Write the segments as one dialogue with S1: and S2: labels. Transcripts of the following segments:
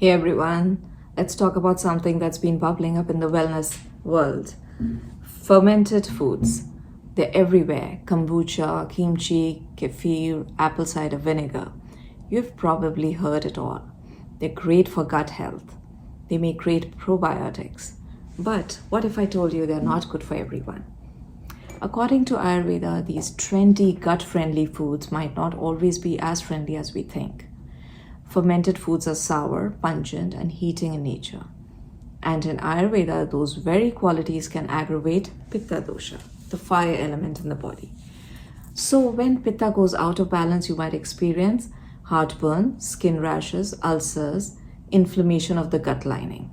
S1: Hey everyone, let's talk about something that's been bubbling up in the wellness world. Fermented foods. They're everywhere. Kombucha, kimchi, kefir, apple cider vinegar. You've probably heard it all. They're great for gut health. They make great probiotics. But what if I told you they're not good for everyone? According to Ayurveda, these trendy gut-friendly foods might not always be as friendly as we think. Fermented foods are sour, pungent, and heating in nature. And in Ayurveda, those very qualities can aggravate Pitta dosha, the fire element in the body. So when Pitta goes out of balance, you might experience heartburn, skin rashes, ulcers, inflammation of the gut lining.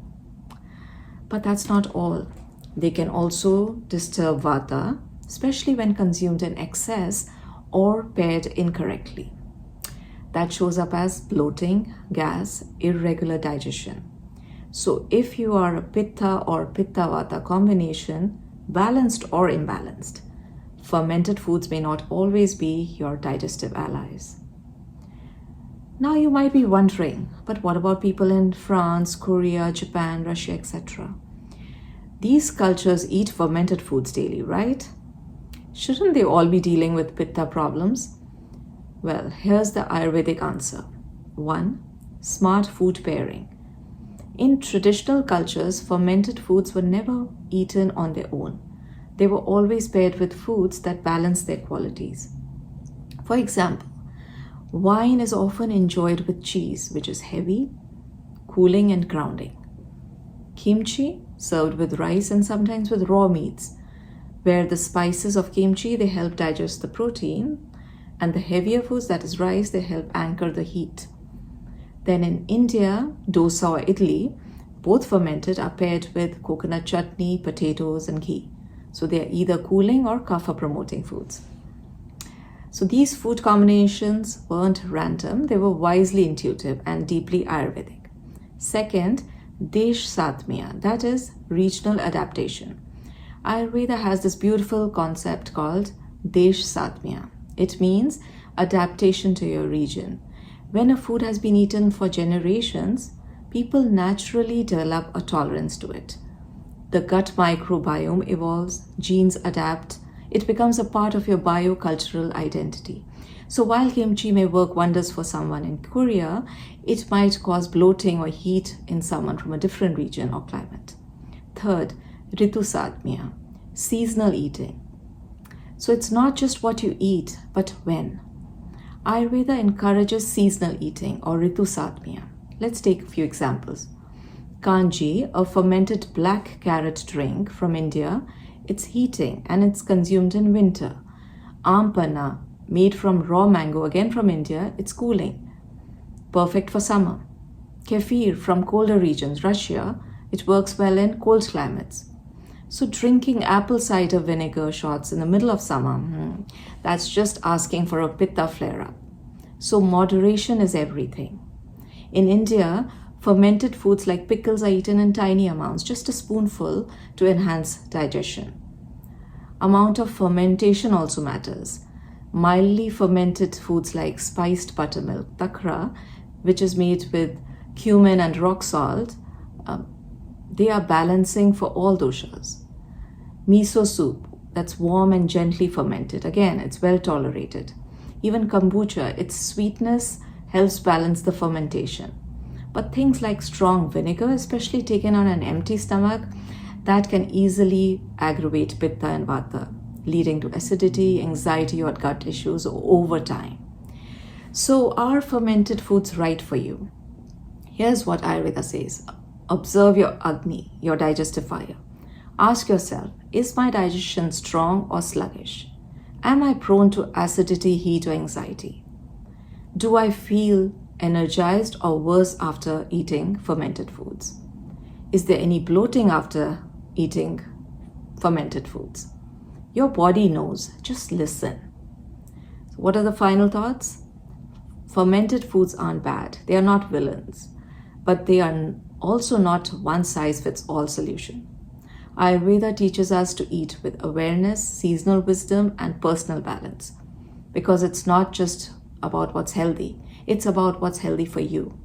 S1: But that's not all. They can also disturb Vata, especially when consumed in excess or paired incorrectly. That shows up as bloating, gas, irregular digestion. So if you are a Pitta or Pitta-Vata combination, balanced or imbalanced, fermented foods may not always be your digestive allies. Now you might be wondering, but what about people in France, Korea, Japan, Russia, etc.? These cultures eat fermented foods daily, right? Shouldn't they all be dealing with Pitta problems? Well, here's the Ayurvedic answer. 1. Smart food pairing. In traditional cultures, fermented foods were never eaten on their own. They were always paired with foods that balance their qualities. For example, wine is often enjoyed with cheese, which is heavy, cooling, and grounding. Kimchi, served with rice and sometimes with raw meats, where the spices of kimchi, they help digest the protein, and the heavier foods, that is rice, they help anchor the heat. Then in India, Dosha or idli, both fermented, are paired with coconut chutney, potatoes, and ghee. So they are either cooling or kapha promoting foods. So these food combinations weren't random, they were wisely intuitive and deeply Ayurvedic. Second, Desh Satmya, that is regional adaptation. Ayurveda has this beautiful concept called Desh Satmya. It means adaptation to your region. When a food has been eaten for generations, people naturally develop a tolerance to it. The gut microbiome evolves, genes adapt, it becomes a part of your biocultural identity. So while kimchi may work wonders for someone in Korea, it might cause bloating or heat in someone from a different region or climate. Third, Ritu Sadmya, seasonal eating. So it's not just what you eat, but when. Ayurveda encourages seasonal eating or Ritu Sadmya. Let's take a few examples. Kanji, a fermented black carrot drink from India, it's heating and it's consumed in winter. Ampanna, made from raw mango, again from India, it's cooling. Perfect for summer. Kefir from colder regions, Russia, it works well in cold climates. So drinking apple cider vinegar shots in the middle of summer, that's just asking for a pitta flare-up. So moderation is everything. In India, fermented foods like pickles are eaten in tiny amounts, just a spoonful to enhance digestion. Amount of fermentation also matters. Mildly fermented foods like spiced buttermilk, takra, which is made with cumin and rock salt, they are balancing for all doshas. Miso soup, that's warm and gently fermented. Again, it's well tolerated. Even kombucha, its sweetness helps balance the fermentation. But things like strong vinegar, especially taken on an empty stomach, that can easily aggravate pitta and vata, leading to acidity, anxiety, or gut issues over time. So are fermented foods right for you? Here's what Ayurveda says. Observe your Agni, your digestive fire. Ask yourself, is my digestion strong or sluggish? Am I prone to acidity, heat, or anxiety? Do I feel energized or worse after eating fermented foods? Is there any bloating after eating fermented foods? Your body knows, just listen. So what are the final thoughts? Fermented foods aren't bad, they are not villains, but they are also not one-size-fits-all solution. Ayurveda teaches us to eat with awareness, seasonal wisdom, and personal balance, because it's not just about what's healthy, it's about what's healthy for you.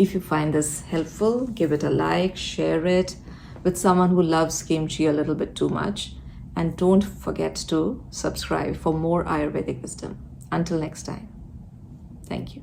S1: If you find this helpful, give it a like, share it with someone who loves kimchi a little bit too much. And don't forget to subscribe for more Ayurvedic wisdom. Until next time, thank you.